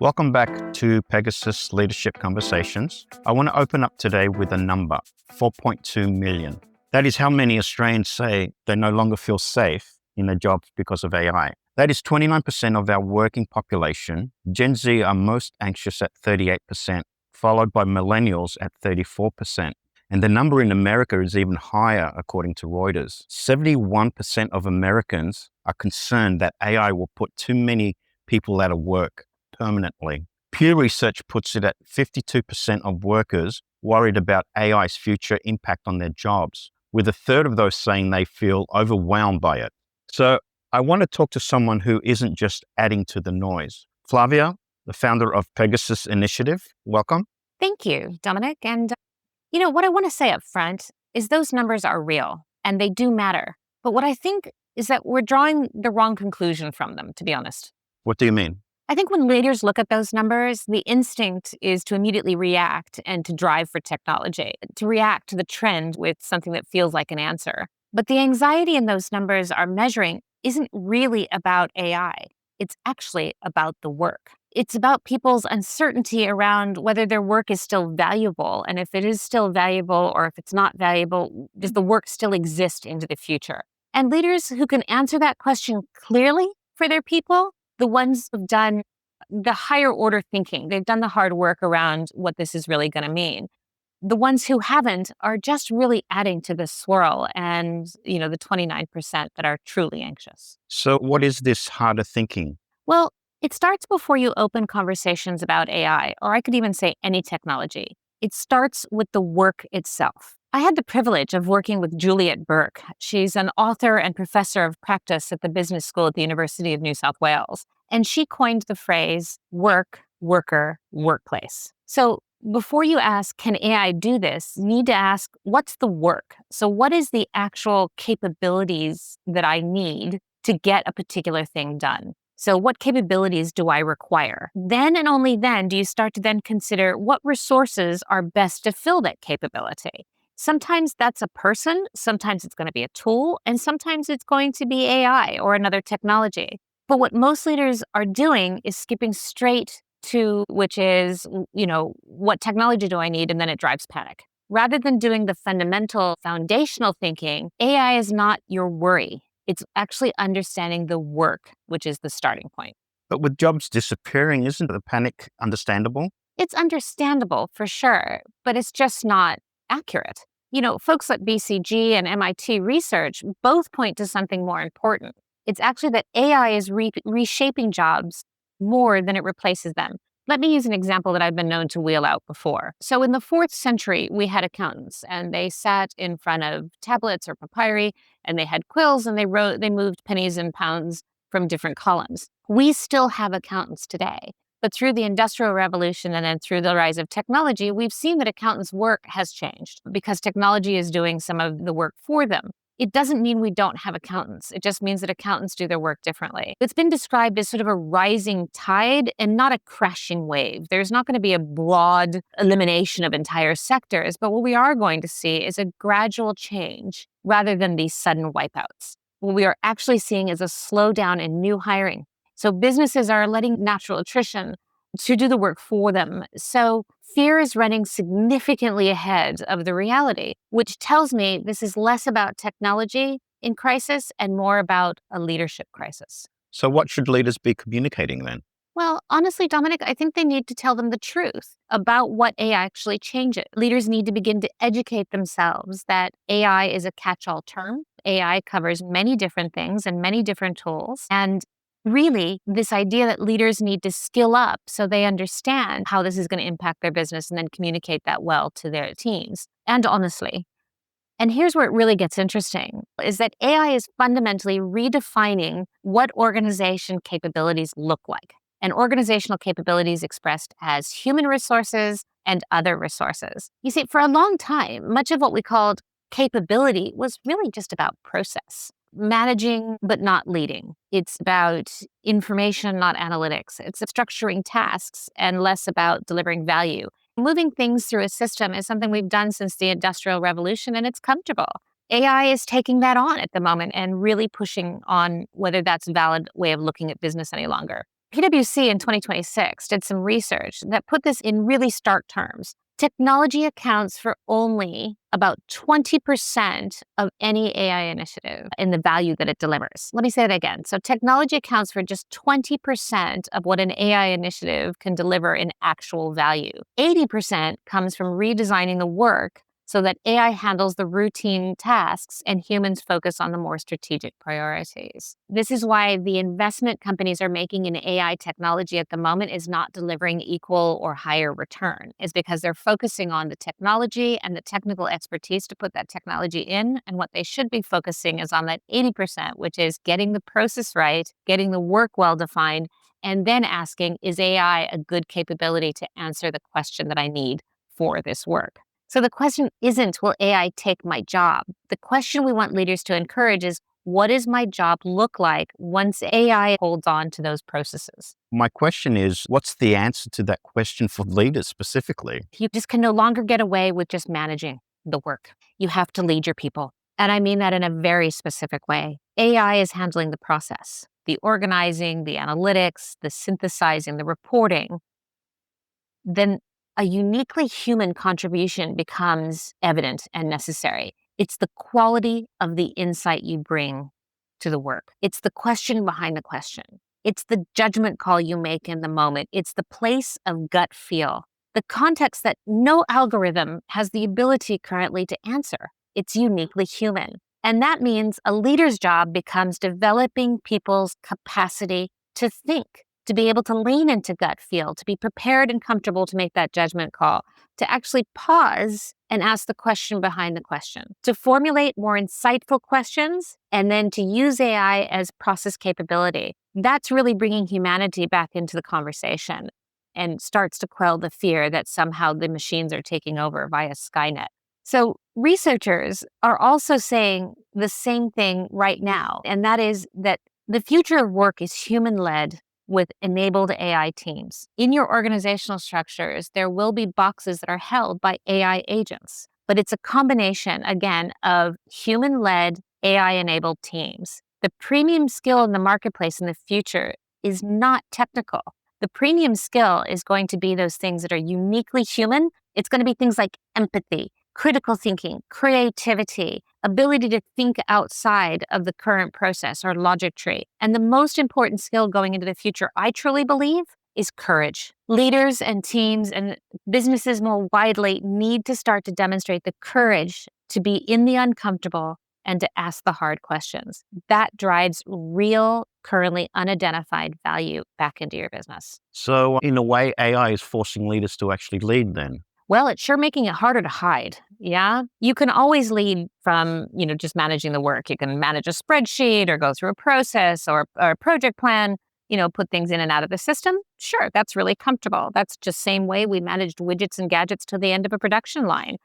Welcome back to Pegasus Leadership Conversations. I want to open up today with a number, 4.2 million. That is how many Australians say they no longer feel safe in their jobs because of AI. That is 29% of our working population. Gen Z are most anxious at 38%, followed by millennials at 34%. And the number in America is even higher, according to Reuters. 71% of Americans are concerned that AI will put too many people out of work permanently. Pew Research puts it at 52% of workers worried about AI's future impact on their jobs, with a third of those saying they feel overwhelmed by it. So I want to talk to someone who isn't just adding to the noise. Flavia, the founder of Pegasus Initiative, welcome. Thank you, Dominic. And what I want to say up front is those numbers are real and they do matter. But what I think is that we're drawing the wrong conclusion from them, to be honest. What do you mean? I think when leaders look at those numbers, the instinct is to immediately react and to drive for technology, to react to the trend with something that feels like an answer. But the anxiety in those numbers are measuring isn't really about AI. It's actually about the work. It's about people's uncertainty around whether their work is still valuable. And if it is still valuable or if it's not valuable, does the work still exist into the future? And leaders who can answer that question clearly for their people, the ones who've done the higher order thinking, they've done the hard work around what this is really going to mean. The ones who haven't are just really adding to the swirl and, the 29% that are truly anxious. So what is this harder thinking? Well, it starts before you open conversations about AI, or I could even say any technology. It starts with the work itself. I had the privilege of working with Juliet Burke. She's an author and professor of practice at the business school at the University of New South Wales. And she coined the phrase work, worker, workplace. So before you ask, can AI do this? You need to ask, what's the work? So what is the actual capabilities that I need to get a particular thing done? So what capabilities do I require? Then and only then do you start to then consider what resources are best to fill that capability. Sometimes that's a person, sometimes it's going to be a tool, and sometimes it's going to be AI or another technology. But what most leaders are doing is skipping straight to, which is, what technology do I need? And then it drives panic. Rather than doing the fundamental foundational thinking, AI is not your worry. It's actually understanding the work, which is the starting point. But with jobs disappearing, isn't the panic understandable? It's understandable for sure, but it's just not accurate. Folks at BCG and MIT research both point to something more important. It's actually that AI is reshaping jobs more than it replaces them. Let me use an example that I've been known to wheel out before. So in the 4th century, we had accountants and they sat in front of tablets or papyri and they had quills and they moved pennies and pounds from different columns. We still have accountants today. But through the Industrial Revolution and then through the rise of technology, we've seen that accountants' work has changed because technology is doing some of the work for them. It doesn't mean we don't have accountants. It just means that accountants do their work differently. It's been described as sort of a rising tide and not a crashing wave. There's not going to be a broad elimination of entire sectors, but what we are going to see is a gradual change rather than these sudden wipeouts. What we are actually seeing is a slowdown in new hiring. So businesses are letting natural attrition to do the work for them. So fear is running significantly ahead of the reality, which tells me this is less about technology in crisis and more about a leadership crisis. So what should leaders be communicating then? Well, honestly, Dominic, I think they need to tell them the truth about what AI actually changes. Leaders need to begin to educate themselves that AI is a catch-all term. AI covers many different things and many different tools. And really, this idea that leaders need to skill up so they understand how this is going to impact their business and then communicate that well to their teams. And honestly, and here's where it really gets interesting, is that AI is fundamentally redefining what organization capabilities look like. And organizational capabilities expressed as human resources and other resources. You see, for a long time, much of what we called capability was really just about process. Managing, but not leading. It's about information, not analytics. It's structuring tasks and less about delivering value. Moving things through a system is something we've done since the Industrial Revolution, and it's comfortable. AI is taking that on at the moment and really pushing on whether that's a valid way of looking at business any longer. PwC in 2026 did some research that put this in really stark terms. Technology accounts for only about 20% of any AI initiative in the value that it delivers. Let me say that again. So, technology accounts for just 20% of what an AI initiative can deliver in actual value. 80% comes from redesigning the work so that AI handles the routine tasks and humans focus on the more strategic priorities. This is why the investment companies are making in AI technology at the moment is not delivering equal or higher return, is because they're focusing on the technology and the technical expertise to put that technology in. And what they should be focusing is on that 80%, which is getting the process right, getting the work well defined, and then asking, is AI a good capability to answer the question that I need for this work? So the question isn't, will AI take my job? The question we want leaders to encourage is, what does my job look like once AI holds on to those processes? My question is, what's the answer to that question for leaders specifically? You just can no longer get away with just managing the work. You have to lead your people. And I mean that in a very specific way. AI is handling the process, the organizing, the analytics, the synthesizing, the reporting. Then a uniquely human contribution becomes evident and necessary. It's the quality of the insight you bring to the work. It's the question behind the question. It's the judgment call you make in the moment. It's the place of gut feel, the context that no algorithm has the ability currently to answer. It's uniquely human. And that means a leader's job becomes developing people's capacity to think, to be able to lean into gut feel, to be prepared and comfortable to make that judgment call, to actually pause and ask the question behind the question, to formulate more insightful questions, and then to use AI as process capability. That's really bringing humanity back into the conversation and starts to quell the fear that somehow the machines are taking over via Skynet. So researchers are also saying the same thing right now, and that is that the future of work is human-led with enabled AI teams. In your organizational structures, there will be boxes that are held by AI agents, but it's a combination, again, of human-led, AI-enabled teams. The premium skill in the marketplace in the future is not technical. The premium skill is going to be those things that are uniquely human. It's going to be things like empathy, critical thinking, creativity, ability to think outside of the current process or logic tree. And the most important skill going into the future, I truly believe, is courage. Leaders and teams and businesses more widely need to start to demonstrate the courage to be in the uncomfortable and to ask the hard questions. That drives real, currently unidentified value back into your business. So, in a way, AI is forcing leaders to actually lead then. Well, it's sure making it harder to hide. Yeah. You can always lead from, just managing the work. You can manage a spreadsheet or go through a process or a project plan, put things in and out of the system. Sure, that's really comfortable. That's just same way we managed widgets and gadgets to the end of a production line.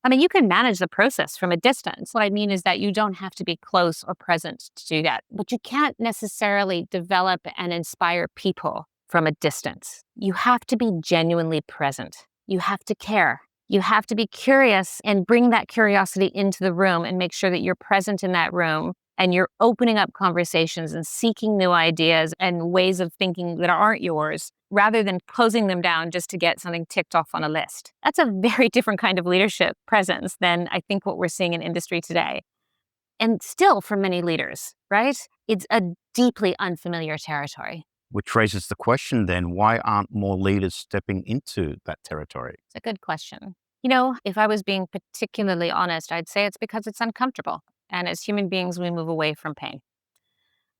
I mean, you can manage the process from a distance. What I mean is that you don't have to be close or present to do that, but you can't necessarily develop and inspire people from a distance. You have to be genuinely present. You have to care. You have to be curious and bring that curiosity into the room and make sure that you're present in that room and you're opening up conversations and seeking new ideas and ways of thinking that aren't yours, rather than closing them down just to get something ticked off on a list. That's a very different kind of leadership presence than I think what we're seeing in industry today. And still for many leaders, right? It's a deeply unfamiliar territory. Which raises the question then, why aren't more leaders stepping into that territory? It's a good question. If I was being particularly honest, I'd say it's because it's uncomfortable. And as human beings, we move away from pain.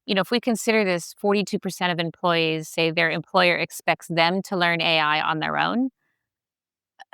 If we consider this, 42% of employees say their employer expects them to learn AI on their own.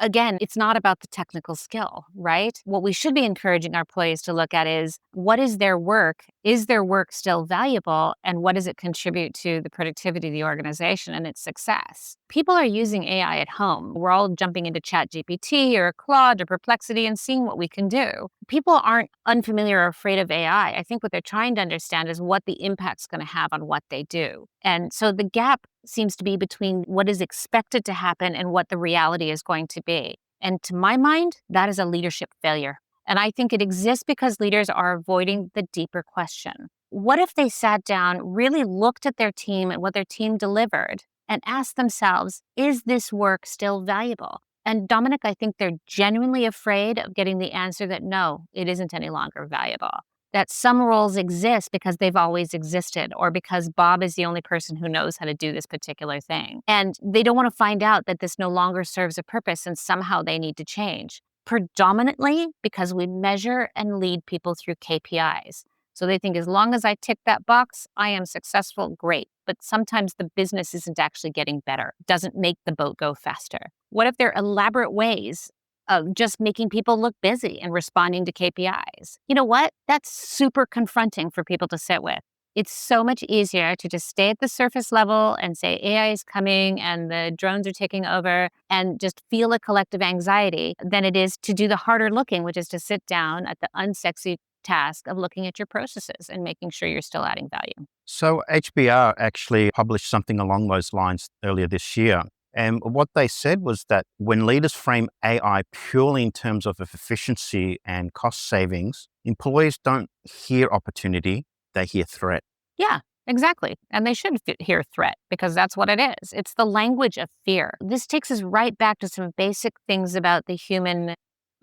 Again, it's not about the technical skill, right? What we should be encouraging our employees to look at is, what is their work? Is their work still valuable? And what does it contribute to the productivity of the organization and its success? People are using AI at home. We're all jumping into ChatGPT or Claude or Perplexity and seeing what we can do. People aren't unfamiliar or afraid of AI. I think what they're trying to understand is what the impact's going to have on what they do. And so the gap seems to be between what is expected to happen and what the reality is going to be. And to my mind, that is a leadership failure. And I think it exists because leaders are avoiding the deeper question. What if they sat down, really looked at their team and what their team delivered, and asked themselves, is this work still valuable? And Dominic, I think they're genuinely afraid of getting the answer that no, it isn't any longer valuable. That some roles exist because they've always existed, or because Bob is the only person who knows how to do this particular thing. And they don't want to find out that this no longer serves a purpose and somehow they need to change. Predominantly because we measure and lead people through KPIs. So they think as long as I tick that box, I am successful, great. But sometimes the business isn't actually getting better, doesn't make the boat go faster. What if there are elaborate ways of just making people look busy and responding to KPIs? You know what? That's super confronting for people to sit with. It's so much easier to just stay at the surface level and say AI is coming and the drones are taking over and just feel a collective anxiety than it is to do the harder looking, which is to sit down at the unsexy task of looking at your processes and making sure you're still adding value. So HBR actually published something along those lines earlier this year. And what they said was that when leaders frame AI purely in terms of efficiency and cost savings, employees don't hear opportunity, they hear threat. Yeah, exactly. And they should hear threat because that's what it is. It's the language of fear. This takes us right back to some basic things about the human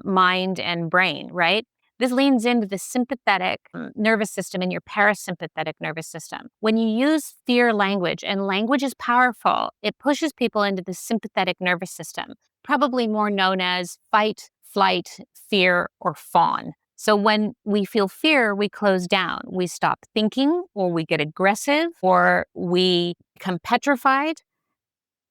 mind and brain, right? This leans into the sympathetic nervous system and your parasympathetic nervous system. When you use fear language, and language is powerful, it pushes people into the sympathetic nervous system, probably more known as fight, flight, fear, or fawn. So when we feel fear, we close down. We stop thinking, or we get aggressive, or we become petrified.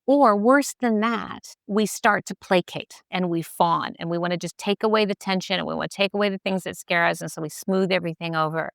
Or worse than that, we start to placate and we fawn and we want to just take away the tension and we want to take away the things that scare us. And so we smooth everything over.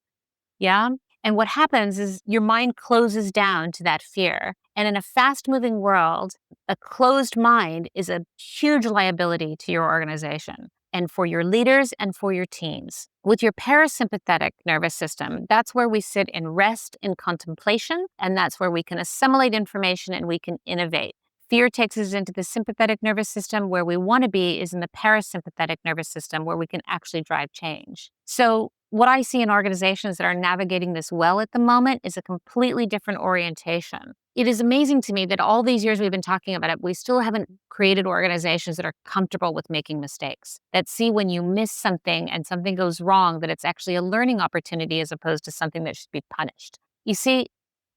Yeah. And what happens is your mind closes down to that fear. And in a fast moving world, a closed mind is a huge liability to your organization and for your leaders and for your teams. With your parasympathetic nervous system, that's where we sit in rest and contemplation. And that's where we can assimilate information and we can innovate. Fear takes us into the sympathetic nervous system. Where we want to be is in the parasympathetic nervous system, where we can actually drive change. So what I see in organizations that are navigating this well at the moment is a completely different orientation. It is amazing to me that all these years we've been talking about it, we still haven't created organizations that are comfortable with making mistakes, that see when you miss something and something goes wrong, that it's actually a learning opportunity as opposed to something that should be punished. You see,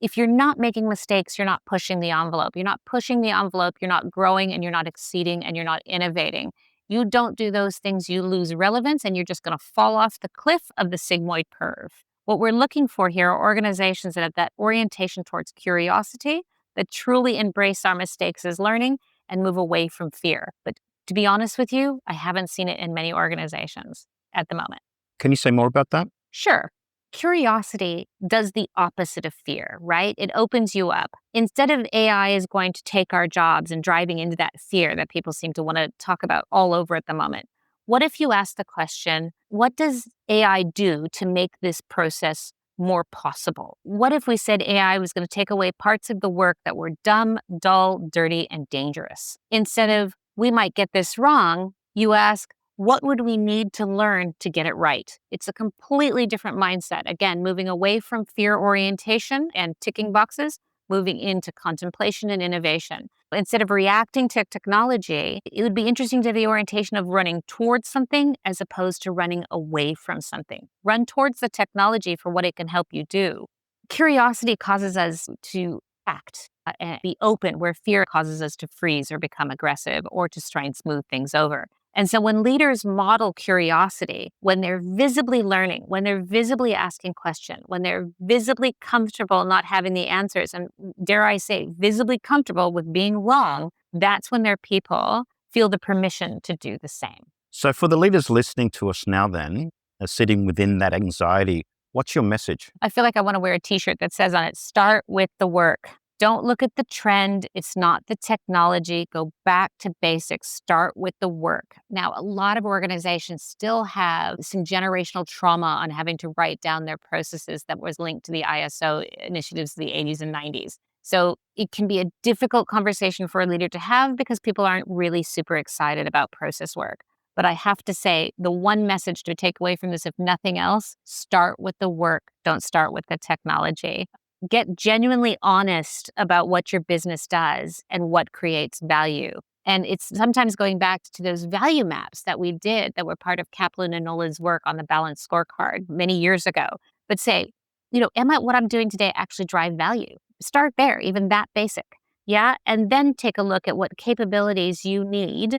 if you're not making mistakes, you're not pushing the envelope. You're not pushing the envelope, you're not growing and you're not exceeding and you're not innovating. You don't do those things, you lose relevance and you're just going to fall off the cliff of the sigmoid curve. What we're looking for here are organizations that have that orientation towards curiosity, that truly embrace our mistakes as learning and move away from fear. But to be honest with you, I haven't seen it in many organizations at the moment. Can you say more about that? Sure. Curiosity does the opposite of fear, right? It opens you up. Instead of AI is going to take our jobs and driving into that fear that people seem to want to talk about all over at the moment, what if you ask the question, what does AI do to make this process more possible? What if we said AI was going to take away parts of the work that were dumb, dull, dirty, and dangerous? Instead of, we might get this wrong, you ask, what would we need to learn to get it right? It's a completely different mindset. Again, moving away from fear orientation and ticking boxes, moving into contemplation and innovation. Instead of reacting to technology, it would be interesting to have the orientation of running towards something as opposed to running away from something. Run towards the technology for what it can help you do. Curiosity causes us to act and be open, where fear causes us to freeze or become aggressive or to try and smooth things over. And so when leaders model curiosity, when they're visibly learning, when they're visibly asking questions, when they're visibly comfortable not having the answers, and dare I say, visibly comfortable with being wrong, that's when their people feel the permission to do the same. So for the leaders listening to us now then, sitting within that anxiety, what's your message? I feel like I want to wear a t-shirt that says on it, start with the work. Don't look at the trend. It's not the technology. Go back to basics. Start with the work. Now, a lot of organizations still have some generational trauma on having to write down their processes that was linked to the ISO initiatives of the 80s and 90s. So it can be a difficult conversation for a leader to have because people aren't really super excited about process work. But I have to say, the one message to take away from this, if nothing else, start with the work. Don't start with the technology. Get genuinely honest about what your business does and what creates value. And it's sometimes going back to those value maps that we did that were part of Kaplan and Nolan's work on the balanced scorecard many years ago. But say, what I'm doing today actually drive value? Start there, even that basic. Yeah. And then take a look at what capabilities you need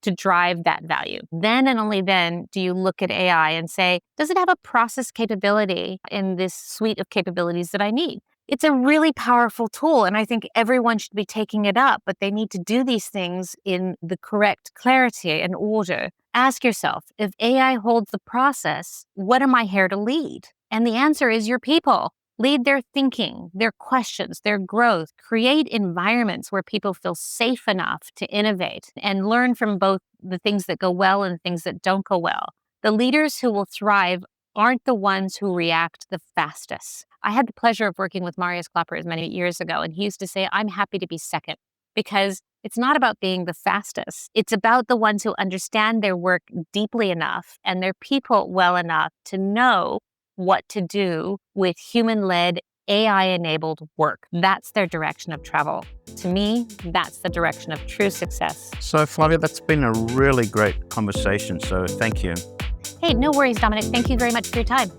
to drive that value. Then and only then do you look at AI and say, does it have a process capability in this suite of capabilities that I need? It's a really powerful tool, and I think everyone should be taking it up, but they need to do these things in the correct clarity and order. Ask yourself, if AI holds the process, what am I here to lead? And the answer is your people. Lead their thinking, their questions, their growth. Create environments where people feel safe enough to innovate and learn from both the things that go well and things that don't go well. The leaders who will thrive aren't the ones who react the fastest. I had the pleasure of working with Marius Kloppers many years ago, and he used to say, I'm happy to be second, because it's not about being the fastest. It's about the ones who understand their work deeply enough and their people well enough to know what to do with human-led, AI-enabled work. That's their direction of travel. To me, that's the direction of true success. So Flavia, that's been a really great conversation. So thank you. Hey, no worries, Dominic. Thank you very much for your time.